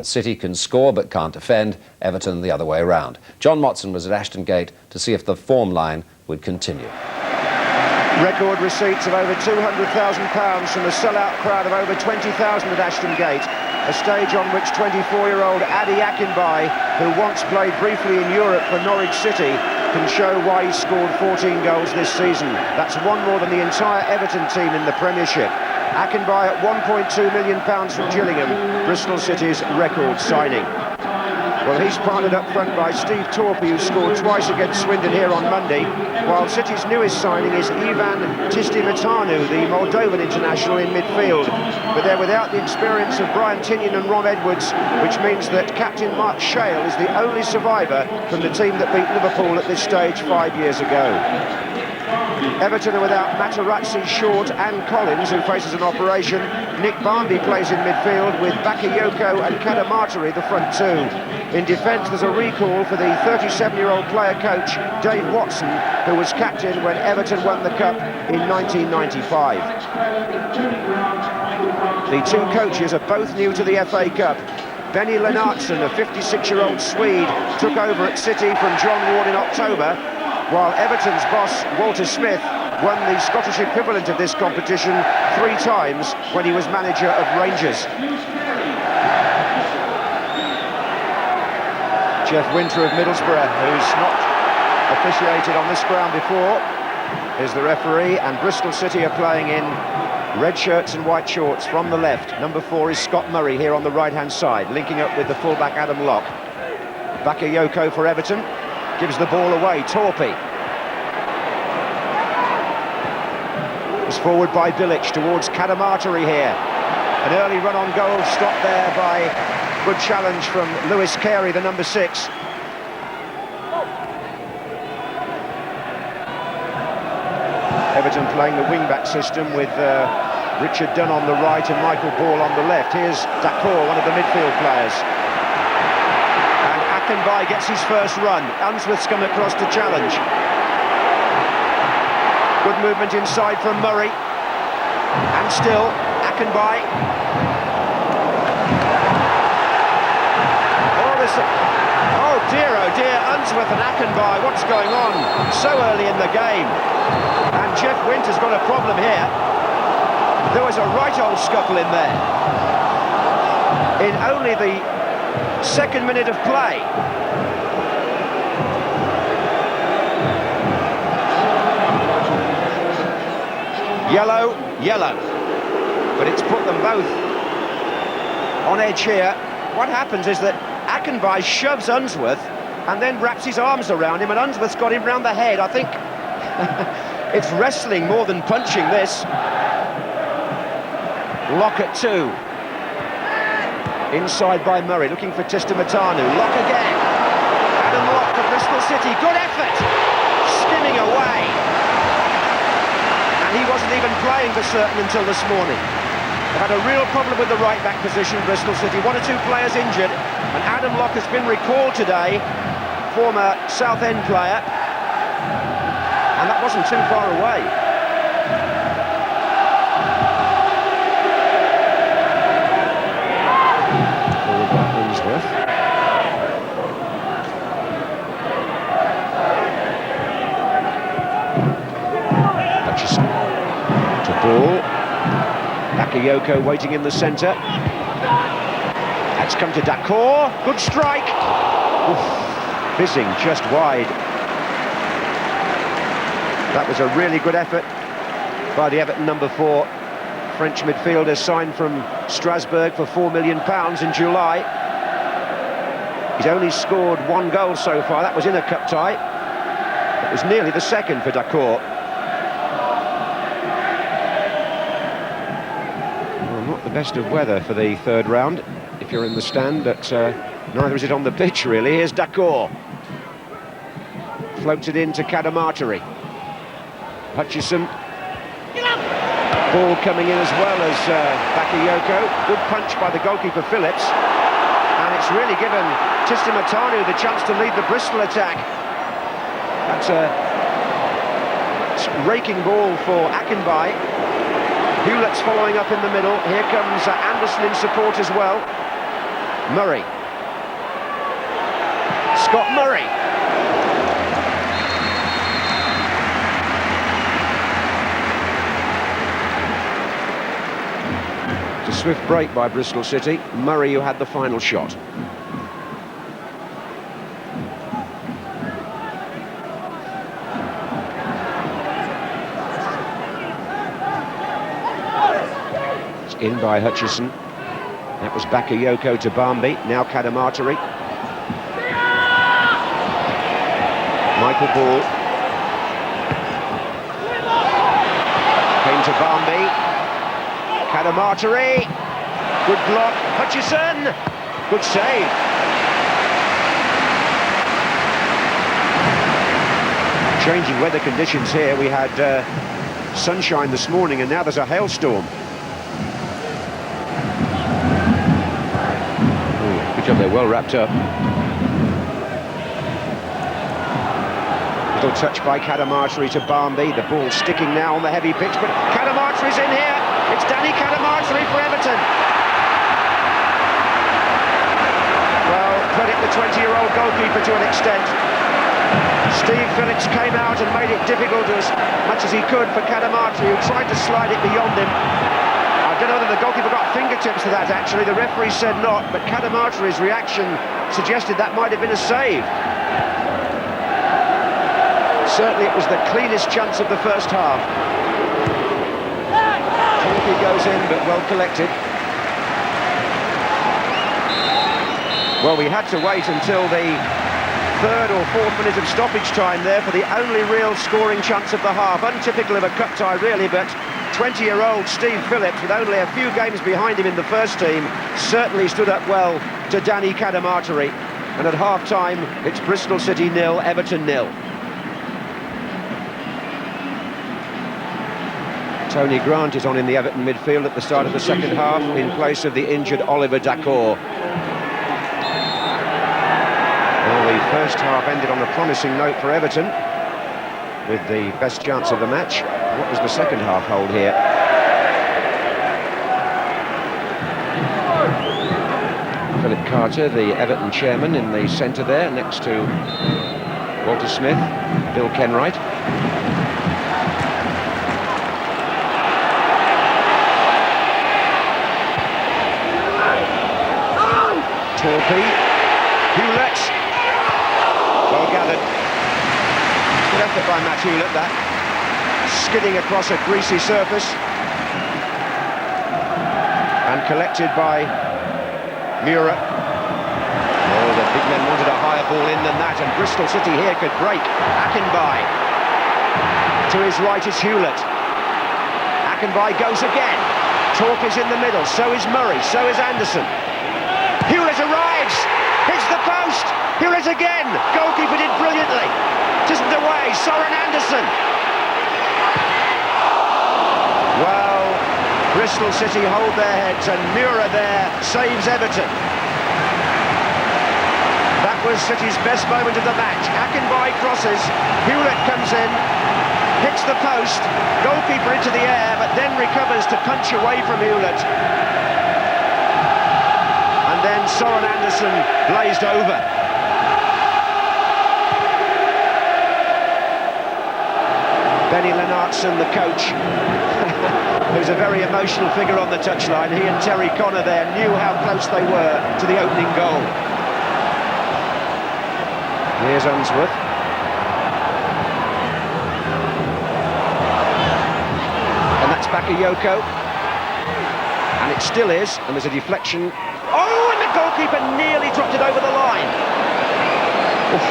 City can score but can't defend, Everton the other way around. John Motson was at Ashton Gate to see if the form line would continue. Record receipts of over £200,000 from a sellout crowd of over 20,000 at Ashton Gate, a stage on which 24-year-old Adi Akinbiyi, who once played briefly in Europe for Norwich City, can show why he scored 14 goals this season. That's one more than the entire Everton team in the Premiership. Akinbiyi at £1.2 million from Gillingham, Bristol City's record signing. Well, he's partnered up front by Steve Torpey, who scored twice against Swindon here on Monday, while City's newest signing is Ivan Tistimatanu, the Moldovan international in midfield. But they're without the experience of Brian Tinnion and Ron Edwards, which means that captain Mark Shale is the only survivor from the team that beat Liverpool at this stage 5 years ago. Everton are without Materazzi, Short and Collins, who faces an operation. Nick Barmby plays in midfield with Bakayoko and Kadamatari the front two. In defence, there's a recall for the 37-year-old player-coach Dave Watson, who was captain when Everton won the Cup in 1995. The two coaches are both new to the FA Cup. Benny Lennartson, a 56-year-old Swede, took over at City from John Ward in October, while Everton's boss, Walter Smith, won the Scottish equivalent of this competition 3 times when he was manager of Rangers. Jeff Winter of Middlesbrough, who's not officiated on this ground before, is the referee, and Bristol City are playing in red shirts and white shorts from the left. Number 4 is Scott Murray here on the right-hand side, linking up with the fullback Adam Locke. Bakayoko for Everton. Gives the ball away, Torpey. It's forward by Bilic towards Kadamatari here. An early run on goal, stopped there by good challenge from Lewis Carey, the number 6. Everton playing the wing-back system with Richard Dunn on the right and Michael Ball on the left. Here's Dacour, one of the midfield players. Akinbiyi gets his first run. Unsworth's come across to challenge. Good movement inside from Murray. And still, Akinbiyi. Oh dear, Unsworth and Akinbiyi, what's going on so early in the game? And Jeff Winter's got a problem here. There was a right old scuffle in there. In only the second minute of play. Yellow. But it's put them both on edge here. What happens is that Akinbiyi shoves Unsworth and then wraps his arms around him, and Unsworth's got him round the head. I think it's wrestling more than punching, this. Locke at 2. Inside by Murray, looking for Tistimatanu. Locke again. Adam Locke for Bristol City. Good effort. Skimming away. And he wasn't even playing for certain until this morning. They've had a real problem with the right-back position, Bristol City. 1 or 2 players injured. And Adam Locke has been recalled today. Former Southend player. And that wasn't too far away. Ball. Bakayoko waiting in the centre. That's come to Dacour. Good strike. Oof. Fizzing just wide. That was a really good effort by the Everton number 4. French midfielder signed from Strasbourg for £4 million in July. He's only scored 1 goal so far. That was in a cup tie. It was nearly the second for Dacour. Not the best of weather for the third round if you're in the stand, but neither is it on the pitch really. Here's Dacour. Floats it in to Kadamatari. Hutchison. Ball coming in as well as Bakayoko. Good punch by the goalkeeper Phillips. And it's really given Tistimatanu the chance to lead the Bristol attack. That's a raking ball for Akinbiyi. Hewlett's following up in the middle. Here comes Anderson in support as well. Murray. Scott Murray. It's a swift break by Bristol City. Murray who had the final shot. It's in by Hutchison. That was Bakayoko to Barmby, now Kadamatari. Michael Ball. Came to Barmby. Kadamatari. Good block. Hutchison. Good save. Changing weather conditions here. We had sunshine this morning and now there's a hailstorm. Good job, they're well wrapped up. Little touch by Kadamatari to Barmby. The ball sticking now on the heavy pitch, but Kadamatari's in here. It's Danny Kadamatari for Everton. Well, credit the 20-year-old goalkeeper to an extent. Steve Phillips came out and made it difficult as much as he could for Kadamatari, who tried to slide it beyond him. I don't know whether the goalkeeper got fingertips to that, actually. The referee said not, but Kadamatari's reaction suggested that might have been a save. Certainly it was the cleanest chance of the first half. Torpy goes in, but well collected. Well, we had to wait until the third or fourth minute of stoppage time there for the only real scoring chance of the half. Untypical of a cup tie, really, but 20-year-old Steve Phillips, with only a few games behind him in the first team, certainly stood up well to Danny Kadamatari. And at half-time, it's Bristol City 0, Everton 0. Tony Grant is on in the Everton midfield at the start of the second half in place of the injured Oliver Dacour. Well, the first half ended on a promising note for Everton with the best chance of the match. What does the second half hold here? Philip Carter, the Everton chairman, in the centre there next to Walter Smith, Bill Kenwright. Torpy, Hewlett, well gathered. Good effort by Matt Hewlett, that. Skidding across a greasy surface. And collected by Mura. Oh, the big men wanted a higher ball in than that, and Bristol City here could break. Akinbai. To his right is Hewlett. Akinbai goes again. Torpy's in the middle, so is Murray, so is Anderson. Hewlett arrives, hits the post, Hewlett again, goalkeeper did brilliantly, tisn't away, Soren Anderson. Well, Bristol City hold their heads and Mura there saves Everton. That was City's best moment of the match. Akinbai crosses, Hewlett comes in, hits the post, goalkeeper into the air, but then recovers to punch away from Hewlett. And then Soren Anderson blazed over. Benny Lennartson, the coach, who's a very emotional figure on the touchline. He and Terry Connor there knew how close they were to the opening goal. Here's Unsworth. And that's Bakayoko. And it still is, and there's a deflection. Oh, and the goalkeeper nearly dropped it over the line. Oof.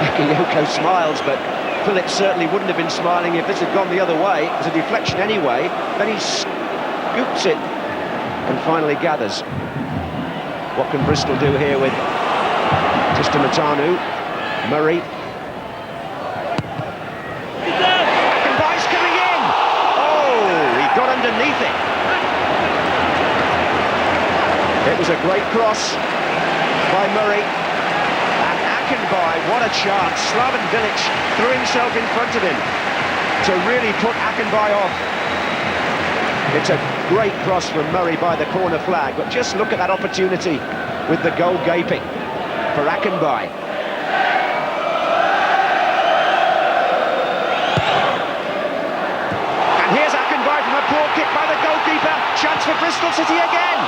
Bakayoko smiles, but Phillips certainly wouldn't have been smiling if this had gone the other way. It was a deflection anyway. Then he scoops it and finally gathers. What can Bristol do here with Tistamatanu, Murray? Akinbai's coming in! Oh, he got underneath it. It was a great cross by Murray. And Akinbai, what a chance. Slaven Bilic threw himself in front of him to really put Akinbai off. It's a great cross from Murray by the corner flag, but just look at that opportunity with the goal gaping for Akinbai. And here's Akinbai from a poor kick by the goalkeeper. Chance for Bristol City again.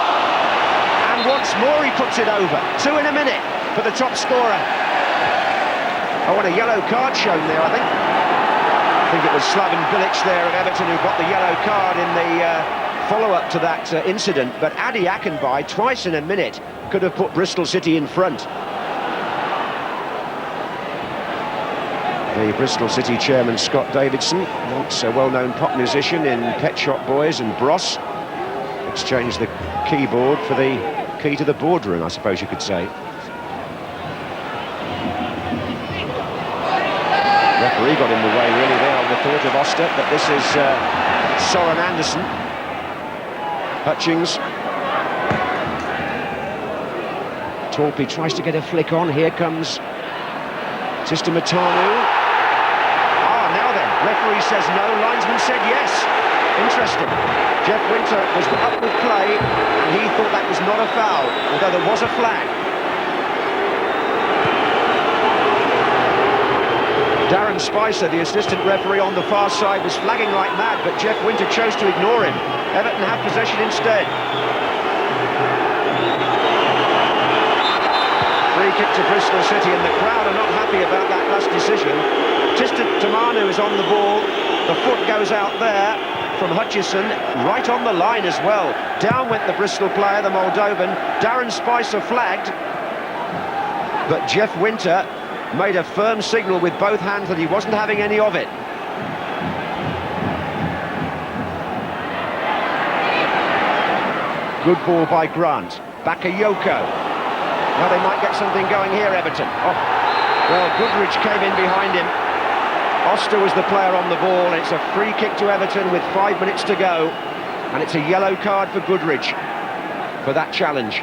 And once more he puts it over. 2 in a minute for the top scorer. Oh, and a yellow card shown there, I think it was Slaven Bilic there of Everton who got the yellow card in the follow-up to that incident. But Adi Akinbai, twice in a minute, could have put Bristol City in front. The Bristol City chairman, Scott Davidson, once a well-known pop musician in Pet Shop Boys and Bros, exchanged the keyboard for the key to the boardroom, I suppose you could say. Referee got in the way really there on the thought of Oster, but this is Soren Andersen. Hutchings. Torpy tries to get a flick on. Here comes Tistamatanu. Ah, now then, referee says no, linesman said yes. Interesting. Jeff Winter was up with play, and he thought that was not a foul, although there was a flag. Darren Spicer, the assistant referee on the far side, was flagging like mad, but Jeff Winter chose to ignore him. Everton have possession instead. Free kick to Bristol City, and the crowd are not happy about that last decision. Tistamatanu is on the ball. The foot goes out there from Hutchison, right on the line as well. Down went the Bristol player, the Moldovan. Darren Spicer flagged, but Jeff Winter made a firm signal with both hands that he wasn't having any of it. Good ball by Grant. Bakayoko. Now they might get something going here, Everton. Oh, well, Goodrich came in behind him. Oster was the player on the ball. It's a free kick to Everton with 5 minutes to go. And it's a yellow card for Goodrich for that challenge.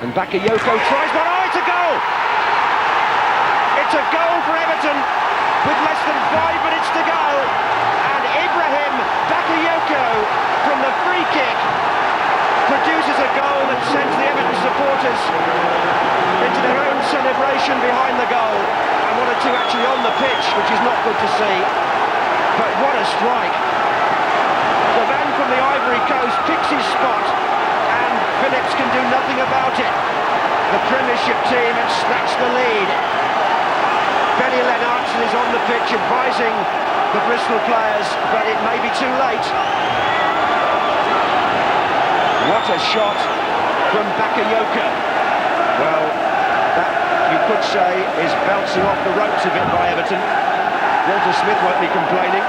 And Bakayoko tries one. Oh, it's a goal! It's a goal for Everton with less than 5 minutes to go. And Ibrahim Bakayoko from the free kick produces a goal that sends the Everton supporters into their own celebration behind the goal. And one or two actually on the pitch, which is not good to see. But what a strike. The man from the Ivory Coast picks his spot, and Phillips can do nothing about it. The Premiership team have snatched the lead. Benny Lennartson is on the pitch advising the Bristol players, but it may be too late. What a shot from Bakayoko. Well, that, you could say, is bouncing off the ropes a bit by Everton. Walter Smith won't be complaining.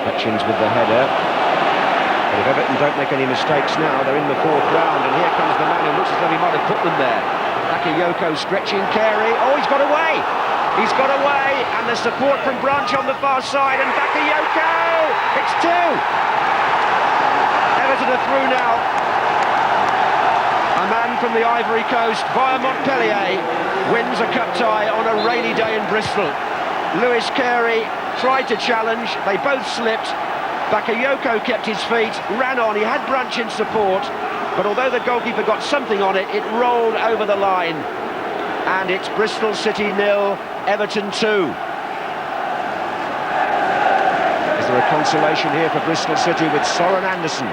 Hutchins with the header. But if Everton don't make any mistakes now, they're in the 4th round, and here comes the man who looks as though he might have put them there. Bakayoko stretching Carey. Oh, he's got away! He's got away, and the support from Branch on the far side, and Bakayoko! It's 2! Everton are through now. A man from the Ivory Coast, via Montpellier, wins a cup tie on a rainy day in Bristol. Lewis Carey tried to challenge, they both slipped. Bakayoko kept his feet, ran on, he had Branch in support, but although the goalkeeper got something on it, it rolled over the line. And it's Bristol City 0, Everton 2. Is there a consolation here for Bristol City with Soren Andersen?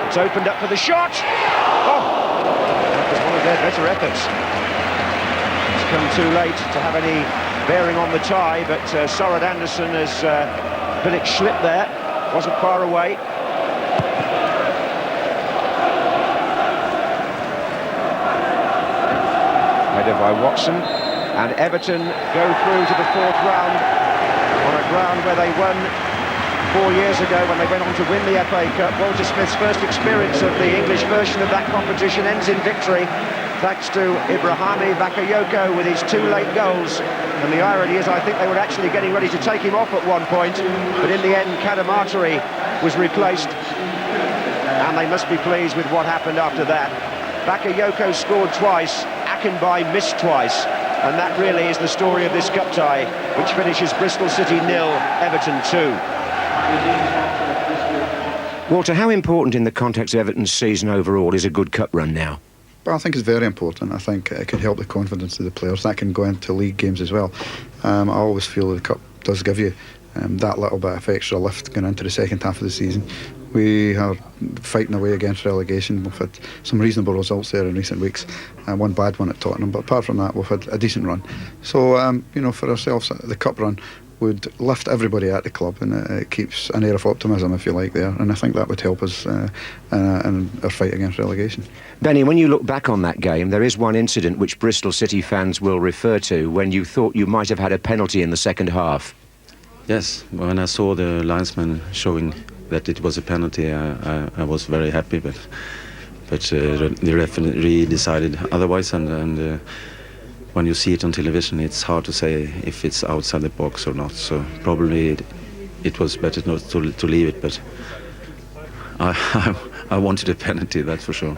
It's opened up for the shot! Oh! That was one of their better efforts. It's come too late to have any bearing on the tie, but Soren Andersen has Bilic slipped there, wasn't far away. Headed by Watson, and Everton go through to the 4th round on a ground where they won 4 years ago when they went on to win the FA Cup. Walter Smith's first experience of the English version of that competition ends in victory, thanks to Ibrahim Bakayoko with his 2 late goals. And the irony is, I think they were actually getting ready to take him off at one point, but in the end, Kadamatari was replaced, and they must be pleased with what happened after that. Bakayoko scored twice, Akinbai missed twice. And that really is the story of this cup tie, which finishes Bristol City 0, Everton 2. Walter, how important in the context of Everton's season overall is a good cup run now? Well, I think it's very important. I think it can help the confidence of the players. That can go into league games as well. I always feel the cup does give you that little bit of extra lift going into the second half of the season. We are fighting away against relegation. We've had some reasonable results there in recent weeks, one bad one at Tottenham, but apart from that we've had a decent run. So you know, for ourselves, the cup run would lift everybody at the club, and it keeps an air of optimism, if you like, there, and I think that would help us in our fight against relegation. Benny, when you look back on that game, there is one incident which Bristol City fans will refer to when you thought you might have had a penalty in the second half. Yes, when I saw the linesman showing that it was a penalty, I was very happy, but the referee decided otherwise, and when you see it on television, it's hard to say if it's outside the box or not. So probably it was better not to leave it, but I wanted a penalty, that's for sure.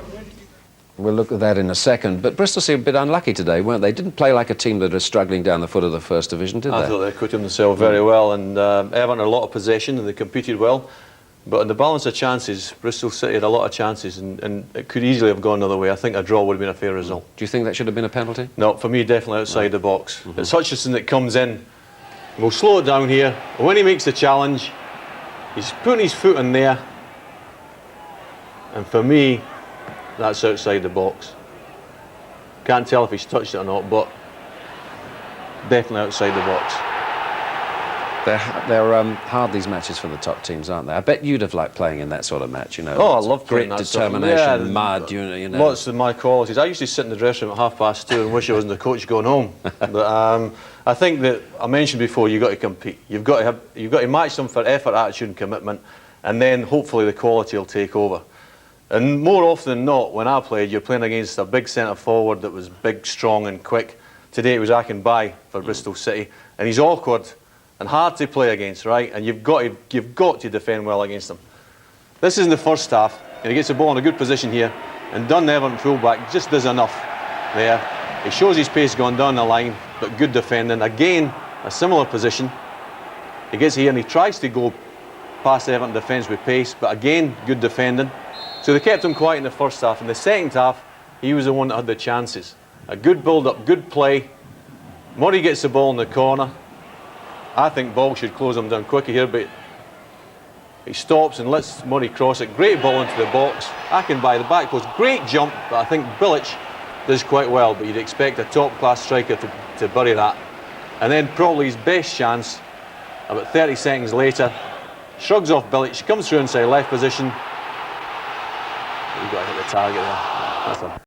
We'll look at that in a second, but Bristol seemed a bit unlucky today, weren't they? Didn't play like a team that are struggling down the foot of the First Division, did they? I thought they acquitted themselves very well, and Everton had a lot of possession and they competed well. But in the balance of chances, Bristol City had a lot of chances, and it could easily have gone another way. I think a draw would have been a fair result. Do you think that should have been a penalty? No, for me, definitely outside the box. It's Hutchinson that comes in. We'll slow it down here. When he makes the challenge, he's putting his foot in there. And for me, that's outside the box. Can't tell if he's touched it or not, but definitely outside the box. They're hard, these matches for the top teams, aren't they? I bet you'd have liked playing in that sort of match, you know. Oh, I love playing grit, that determination, stuff. Yeah, mud, you know. Lots of my qualities. I used to sit in the dressing room at 2:30 and wish I wasn't the coach going home. But I think that I mentioned before, you've got to compete. You've got to match them for effort, attitude, and commitment, and then hopefully the quality will take over. And more often than not, when I played, you're playing against a big centre forward that was big, strong, and quick. Today it was Akinbaye for Bristol City, and he's awkward and hard to play against, right? And you've got to defend well against him. This is in the first half, and he gets the ball in a good position here, and Dunn, Everton fullback, just does enough there. He shows his pace going down the line, but good defending. Again, a similar position. He gets here and he tries to go past the Everton defence with pace, but again, good defending. So they kept him quiet in the first half. In the second half, he was the one that had the chances. A good build-up, good play. Murray gets the ball in the corner. I think Ball should close him down quicker here, but he stops and lets Murray cross it. Great ball into the box. Akinbaye, the back post, great jump, but I think Bilic does quite well, but you'd expect a top-class striker to bury that. And then probably his best chance, about 30 seconds later, shrugs off Bilic, comes through inside left position. You've got to hit the target there. That's a